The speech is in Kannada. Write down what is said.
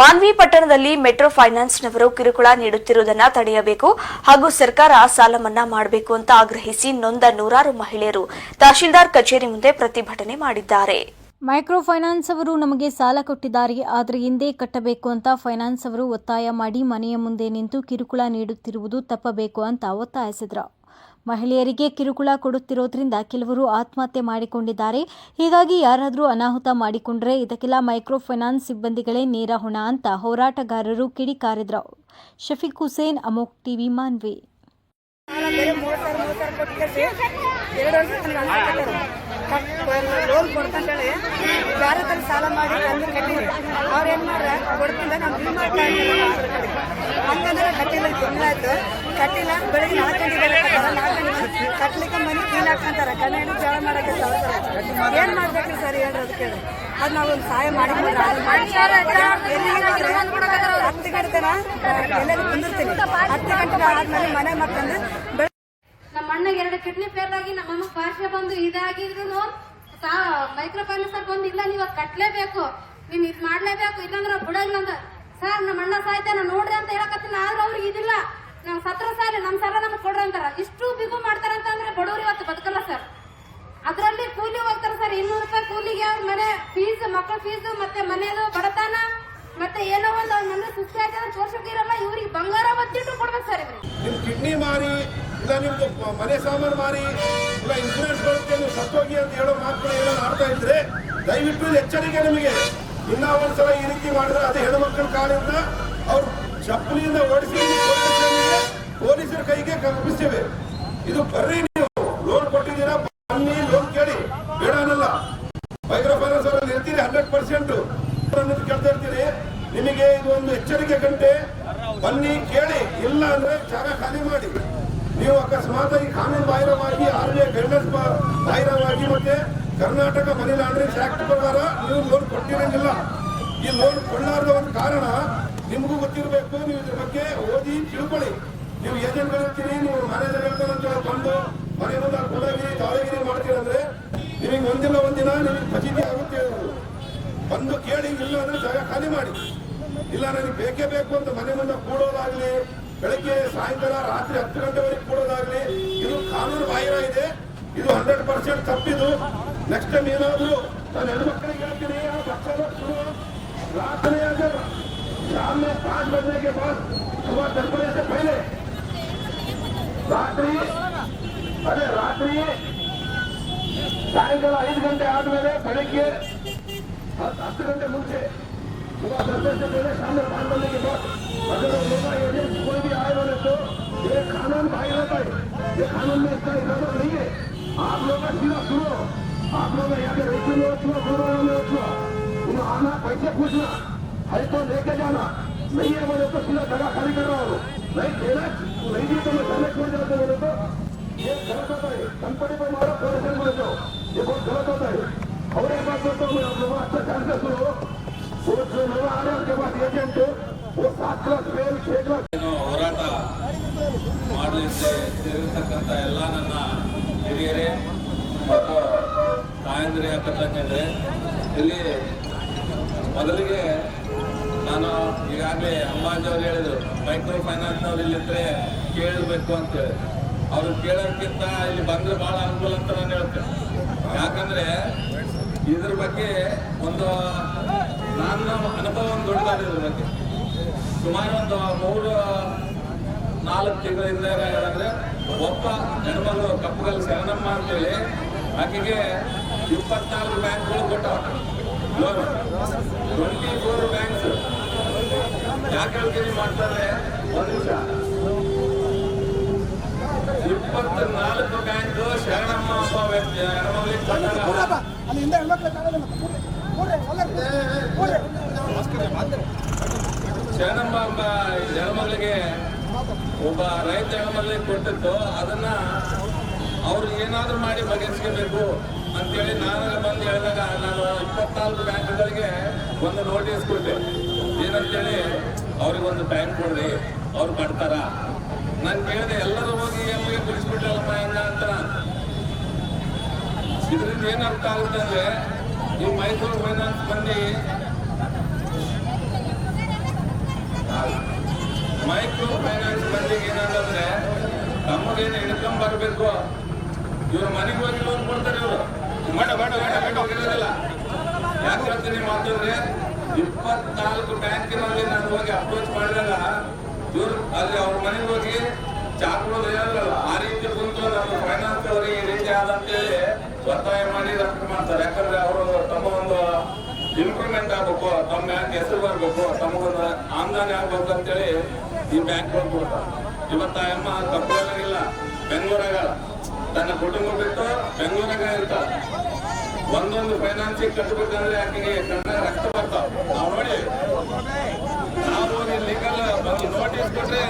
ಮಾನ್ವಿ ಪಟ್ಟಣದಲ್ಲಿ ಮೆಟ್ರೋ ಫೈನಾನ್ಸ್ನವರು ಕಿರುಕುಳ ನೀಡುತ್ತಿರುವುದನ್ನು ತಡೆಯಬೇಕು ಹಾಗೂ ಸರ್ಕಾರ ಸಾಲ ಮನ್ನಾ ಮಾಡಬೇಕು ಅಂತ ಆಗ್ರಹಿಸಿ ನೊಂದ ನೂರಾರು ಮಹಿಳೆಯರು ತಹಶೀಲ್ದಾರ್ ಕಚೇರಿ ಮುಂದೆ ಪ್ರತಿಭಟನೆ ಮಾಡಿದ್ದಾರೆ. ಮೈಕ್ರೋ ಫೈನಾನ್ಸ್ ಅವರು ನಮಗೆ ಸಾಲ ಕೊಟ್ಟಿದ್ದಾರೆ, ಆದರೆ ಹಿಂದೆ ಕಟ್ಟಬೇಕು ಅಂತ ಫೈನಾನ್ಸ್ ಅವರು ಒತ್ತಾಯ ಮಾಡಿ ಮನೆಯ ಮುಂದೆ ನಿಂತು ಕಿರುಕುಳ ನೀಡುತ್ತಿರುವುದು ತಪ್ಪಬೇಕು ಅಂತ ಒತ್ತಾಯಿಸಿದರು. ಮಹಿಳೆಯರಿಗೆ ಕಿರುಕುಳ ಕೊಡುತ್ತಿರೋದ್ರಿಂದ ಕೆಲವರು ಆತ್ಮಹತ್ಯೆ ಮಾಡಿಕೊಂಡಿದ್ದಾರೆ. ಹೀಗಾಗಿ ಯಾರಾದರೂ ಅನಾಹುತ ಮಾಡಿಕೊಂಡ್ರೆ ಇದಕ್ಕೆಲ್ಲ ಮೈಕ್ರೋ ಫೈನಾನ್ಸ್ ಸಿಬ್ಬಂದಿಗಳೇ ನೇರ ಹೊಣ ಅಂತ ಹೋರಾಟಗಾರರು ಕಿಡಿಕಾರಿದರು. ಶಫೀಕ್ ಹುಸೇನ್, ಅಮೋಕ್ ಟಿವಿ, ಮಾನ್ವಿ. ಲೋನ್ ಕೊಡ್ತಂತೇಳಿ ಭಾರತದಲ್ಲಿ ಸಾಲ ಮಾಡಿ ತಂದು ಕಟ್ಟಿದ್ವಿ. ಅವ್ರು ಏನ್ ಮಾಡ್ರ ಕೊಡ್ತಿಲ್ಲ, ನಾವು ಭೀಮಾ ಹಂಗಂದ್ರೆ ಕಟ್ಟಿಲ್ಲ, ತಿಂಗಳಾಯ್ತು ಕಟ್ಟಿಲ್ಲ. ಬೆಳಿಗ್ಗೆ 4 ಗಂಟೆಗೆ ಕಟ್ಲಿಕ್ಕೆ ಮನೆ ಕ್ಲೀನ್ ಹಾಕಂತಾರ, ಕಣ್ಣು ಹಿಡಿದು ಜಳ ಮಾಡಕ್ಕೆ ಏನ್ ಮಾಡ್ಬೇಕ್ರಿ ಸರ್ ಹೇಳ್ರಿ? ಅದಕ್ಕೆ ಅದು ನಾವು ಒಂದು ಸಹಾಯ ಮಾಡಿ 10 ಗಂಟೆನ ಎಲ್ಲೆಲ್ಲಿ ಕುಂದಿರ್ತೀನಿ. 10 ಗಂಟೆ ಆದ್ಮೇಲೆ ಮನೆ ಮಕ್ಕಂದು ನಮ್ಮ ಅಣ್ಣಗೆ 2 ಕಿಡ್ನಿ ಫೇಲ್ ಆಗಿ ನಮ್ಮ ಅಮ್ಮ ಪಾರ್ಶ್ವ ಬಂದು ಇದಾಗಿದ್ರು ಮೈಕ್ರೋ ಫೈನಾನ್ಸ್ ಬಂದು ಇಲ್ಲ ನೀವು ಕಟ್ಲೇಬೇಕು, ನೀನ್ ಇದ್ ಮಾಡ್ಲೇಬೇಕು, ಇಲ್ಲಾಂದ್ರೆ ಬಿಡಲ್ಲ ಅಂತ. ಸರ್ ನಮ್ಮ ಅಣ್ಣ ಸಾಯ್ತಾನ ನೋಡ್ರಿ ಅಂತ ಹೇಳಕತ್ತೀನಿ, ಆದ್ರೆ ಅವ್ರಿಗೆ ಇದಿಲ್ಲ. ನಾವ್ ಸತ್ರ ಸಾಲ ನಮ್ ಸಾಲ ನಮ್ಗೆ ಕೊಡ್ರಿ ಅಂತಾರ. ಇಷ್ಟು ಬಿಗು ಮಾಡ್ತಾರಂತ ಅಂದ್ರೆ ಬಡವ್ರು ಇವತ್ತು ಬದುಕಲ್ಲ ಸರ್. ಅದ್ರಲ್ಲಿ ಕೂಲಿ ಹೋಗ್ತಾರ ಸರ್, 200 ರೂಪಾಯಿ ಕೂಲಿಗೆ ಅವ್ರ ಮನೆ ಫೀಸ್, ಮಕ್ಕಳ ಫೀಸ್, ಮತ್ತೆ ಮನೆಯದು ಬಡತನ, ಮತ್ತೆ ಏನೋ ಒಂದು ಅವ್ರ ಮನೆ ಸುಸ್ತಿ ಆಯ್ತದ ತೋರ್ಸೋಕಿರಲ್ಲ. ಇವ್ರಿಗೆ ಬಂಗಾರ ಬತ್ತಿಟ್ಟು ಕೊಡ್ಬೇಕು ಸರ್. ನಿಮ್ ಕಿಡ್ನಿ ಮಾರಿ ಇಲ್ಲ ನಿಮ್ದು ಮನೆ ಸಾಮಾನು ಮಾರಿ ಇಲ್ಲ ಇನ್ಸೂರೆನ್ಸ್ ಬರುತ್ತೆ ನೀವು ಸತ್ತೋಗಿ ಅಂತ ಹೇಳೋ ಮಾತುಗಳು ಏನೋ ಆಡ್ತಾ ಇದ್ರೆ ದಯವಿಟ್ಟು ಎಚ್ಚರಿಕೆ. ನಿಮಗೆ ಇನ್ನ ಒಂದ್ಸಲ ಈ ರೀತಿ ಮಾಡಿದ್ರೆ ಅದೇ ಹೆಣ್ಮಕ್ಳ ಕಾಲಿಂದ ಅವ್ರು ಚಪ್ಪಲಿಯಿಂದ ಓಡಿಸಿ ಪೊಲೀಸರ ಕೈಗೆ ಕಲ್ಪಿಸ್ತೇವೆ. ಇದು ಬರ್ರಿ, ನೀವು ಲೋನ್ ಕೊಟ್ಟಿದ್ದೀರಾ ಬನ್ನಿ, ಲೋನ್ ಕೇಳಿ, ಬೇಡ ಅನ್ನಲ್ಲ. ಮೈಕ್ರೋ ಫೈನಾನ್ಸ್ ಅವರಲ್ಲಿ ಇರ್ತೀರಿ 100% ಕೇಳ್ತಾ ಇರ್ತೀರಿ. ನಿಮಗೆ ಇದು ಒಂದು ಎಚ್ಚರಿಕೆ ಗಂಟೆ, ಬನ್ನಿ ಕೇಳಿ, ಇಲ್ಲ ಅಂದ್ರೆ ಜಾಗ ಖಾಲಿ ಮಾಡಿ. ನೀವು ಅಕಸ್ಮಾತ್ ಈ ಕಾನೂನು ಬಾಹಿರವಾಗಿ RBI ಗೈಡ್ಲೈನ್ಸ್ ಬಾಹಿರವಾಗಿ ಮತ್ತೆ ಕರ್ನಾಟಕ ಮನಿ ಲಾಂಡ್ರಿಂಗ್ ಆಕ್ಟ್ ಪ್ರಕಾರ ನೀವು ಲೋನ್ ಕೊಟ್ಟಿರಂಗಿಲ್ಲ. ಈ ಲೋನ್ ಕೊಳ್ಳಾರದ ಒಂದು ಕಾರಣ ನಿಮಗೂ ಗೊತ್ತಿರಬೇಕು. ನೀವು ಇದ್ರ ಬಗ್ಗೆ ಓದಿ ತಿಳ್ಕೊಳ್ಳಿ. ನೀವು ಏಜೆಂಟ್ಗಳು ಇರ್ತೀರಿ, ನೀವು ಮ್ಯಾನೇಜರ್ ಇರ್ತಾರೆ ಅಂತ ಬಂದು ಮನೆ ಮುಂದೆ ಕೂಡಗಿರಿ ತಾಳಗಿರಿ ಮಾಡ್ತೀರಂದ್ರೆ ನಿಮಗೆ ಒಂದಿಲ್ಲ ಒಂದಿನ ನಿಮಗೆ ಫಜೀತಿ ಆಗುತ್ತೆ. ಬಂದು ಕೇಳಿ, ಇಲ್ಲ ಅಂದ್ರೆ ಜಾಗ ಖಾಲಿ ಮಾಡಿ. ಇಲ್ಲ ನನಗೆ ಬೇಕೇ ಬೇಕು ಅಂತ ಮನೆ ಮುಂದೆ ಕೂಡೋದಾಗ್ಲಿ, ಬೆಳಗ್ಗೆ ಸಾಯಂಕಾಲ ರಾತ್ರಿ 10 ಗಂಟೆವರೆಗೆ ಕೂಡೋದಾಗ್ಲಿ, ಇದು ಕಾನೂನು ಬಾಹಿರ ಇದೆ. ಇದು 100% ತಪ್ಪಿದು. ನೆಕ್ಸ್ಟ್ ಟೈಮ್ ಏನಾದ್ರು ನಾನು ಹೆಣ್ಮಕ್ಳಿಗೆ ಹೇಳ್ತೀನಿ, रात में अगर शाम में 5 बजने के बाद सुबह 10 बजे से पहले रात्रि ಸಾಯಂಕಾಲ 5 ಗಂಟೆ ಆದ್ಮೇಲೆ ಬೆಳಗ್ಗೆ 10 ಗಂಟೆ ಮುಂಚೆ सुबह 10 बजे से पहले शाम में 5 बजने के बाद अगर लोग एजेंट कोई भी आए बोले तो ये कानून बाहर होता है, ये कानून में इसका इरादा नहीं है. आप लोग का सीधा सुनो, आप लोग यहाँ के रेखी में उठना, उन्हें आना, पैसे पूछना है तो लेके जाना, नहीं है बोले तो सीधा जगह खाली कर रहा हूँ, नहीं देना नहीं दी तो मैं जाने छोड़ जाते बोले तो ये गलत होता है. कंपनी पर मारो प्रोडक्शन बोले तो ये बहुत गलत होता है. और एक बात बोलता हूँ, आप लोग अच्छा ध्यान से सुनो. वो जो लोग आ रहे हैं उनके पास एजेंट वो 7 क्लास फेल 6 क्लास ಹೋರಾಟ ಮಾಡಲಿಕ್ಕೆ ಸೇರಿರ್ತಕ್ಕಂಥ ಎಲ್ಲ ನನ್ನ ಹಿರಿಯರೇ ಮತ್ತು ತಾಯಂದಿರೇ ಅಕ್ಕತಂಗಿದ್ರೆ, ಇಲ್ಲಿ ಮೊದಲಿಗೆ ನಾನು ಈಗಾಗಲೇ ಅಂಬಾಜಿ ಅವರು ಹೇಳಿದರು, ಮೈಕ್ರೋ ಫೈನಾನ್ಸ್ನವ್ರು ಇಲ್ಲಿದ್ರೆ ಕೇಳಬೇಕು ಅಂತೇಳಿ. ಅವ್ರು ಕೇಳೋಕ್ಕಿಂತ ಇಲ್ಲಿ ಬಂದರೆ ಭಾಳ ಅನುಕೂಲ ಅಂತ ನಾನು ಹೇಳ್ತೇನೆ. ಯಾಕಂದರೆ ಇದ್ರ ಬಗ್ಗೆ ಒಂದು ನನ್ನ ಅನುಭವ ಒಂದು ದೊಡ್ಡದಾಗಿದೆ. ಇದ್ರ ಬಗ್ಗೆ ಸುಮಾರು ಒಂದು 3-4 ತಿಂಗಳಿಂದ ಏನಾದ್ರೆ ಒಬ್ಬ ಹೆಣ್ಮಗಳು ಕಪ್ಪುಗಲ್ ಶರಣಮ್ಮ ಅಂತೇಳಿ ಆಕೆಗೆ 24 ಬ್ಯಾಂಕ್ಗಳು ಕೊಟ್ಟವ ಲೋನ್, 24 ಬ್ಯಾಂಕ್ಸ್. ಯಾಕೆ ಹೇಳ್ತೀನಿ ಮಾಡ್ತಾರೆ, ಒಂದು ನಿಮಿಷ, 24 ಬ್ಯಾಂಕ್ ಶರಣಮ್ಮ ಒಬ್ಬ ವ್ಯಕ್ತಿ ಹೆಣ್ಮಗಳಿಗೆ ಕೊಟ್ಟಾಗ ಶರಣಮ್ಮ ಒಬ್ಬ ಹೆಣ್ಮಗಳಿಗೆ ಒಬ್ಬ ರೈತ ಹೆಣ್ಮಗಳಿಗೆ ಕೊಟ್ಟಿತ್ತು. ಅದನ್ನ ಅವ್ರು ಏನಾದ್ರು ಮಾಡಿ ಬಗೆಹರಿಸ್ಕೋಬೇಕು ಅಂತೇಳಿ ನಾನು ಬಂದು ಹೇಳಿದಾಗ ನಾನು 24 ಬ್ಯಾಂಕ್ಗಳಿಗೆ ಒಂದು ನೋಟಿಸ್ ಕೊಟ್ಟೆ. ಏನಂತೇಳಿ ಅವ್ರಿಗೊಂದು ಟೈಮ್ ಕೊಡ್ರಿ, ಅವ್ರು ಮಾಡ್ತಾರ. ನಾನು ಕೇಳಿದೆ, ಎಲ್ಲರೂ ಹೋಗಿ ಎಲ್ಲಿಗೆ ಬಿಡಿಸ್ಬಿಟ್ಟಲ್ಲಮ್ಮ ಹೆಂಗ ಅಂತ. ಇದರಿಂದ ಏನ್ ಅರ್ಥ ಆಗುತ್ತೆ ಅಂದ್ರೆ, ಈ ಮೈಕ್ರೋ ಫೈನಾನ್ಸ್ ಮಂದಿ ಮೈಕ್ರೋ ಫೈನಾನ್ಸ್ ಮಂದಿಗೆ ಏನಂತಂದ್ರೆ ತಮ್ಮಗೇನು ಇನ್ಕಮ್ ಬರಬೇಕು, ಇವ್ರ ಮನೆಗೆ ಹೋಗಿ ಲೋನ್ ಕೊಡ್ತಾರೆ. ಇವರು ಹೋಗಿರೋದಿಲ್ಲ. ಯಾಕೆ ಹೇಳ್ತೀನಿ ಮಾತಂದ್ರೆ 24 ಬ್ಯಾಂಕಿನಲ್ಲಿ ನಾನು ಹೋಗಿ ಅಪ್ರೋಚ್ ಮಾಡಿದಾಗ ಇವ್ರು ಅಲ್ಲಿ ಅವ್ರ ಮನೆಗೆ ಹೋಗಿ ಚಾಕೊಡೋದು ಹೇಳಲ್ಲ. ಆ ರೀತಿ ಕುಂತು ನಮ್ಮ ಫೈನಾನ್ಸ್ ಅವರಿಗೆ ಈ ರೀತಿ ಆದಂತೇಳಿ ಒತ್ತಾಯ ಮಾಡಿ ರಫ್ತು ಮಾಡ್ತಾರೆ. ಯಾಕಂದ್ರೆ ಅವರು ತಮ್ಮ ಒಂದು ಇಂಪ್ರೂವ್ಮೆಂಟ್ ಆಗ್ಬೇಕು, ತಮ್ಮ ಬ್ಯಾಂಕ್ ಹೆಸರು ಬರ್ಬೇಕು, ತಮಗೊಂದು ಆಮದಾನಿ ಆಗ್ಬೇಕು ಅಂತೇಳಿ ಈ ಬ್ಯಾಂಕ್ಗಳು ಕೊಡ್ತಾರೆ. ಇವತ್ತ ಅಮ್ಮ ಕಪ್ಪೂರಾಗಿಲ್ಲ, ಬೆಂಗಳೂರಾಗ ತನ್ನ ಕುಟುಂಬ ಬಿಟ್ಟು ಬೆಂಗಳೂರಾಗ ಇರ್ತಾರೆ. ಒಂದೊಂದು ಫೈನಾನ್ಸಿಗೆ ಕಟ್ಟಬೇಕಂದ್ರೆ ಆಕೆಗೆ ಕಣ್ಣ ರಕ್ತ ಬರ್ತಾವ. ನಾವು ನೋಡಿ, ನಾವು ಹೋಗಿ ಲೀಗಲ್ ಬಂದು ನೋಟಿಸ್ ಕೊಟ್ರೆ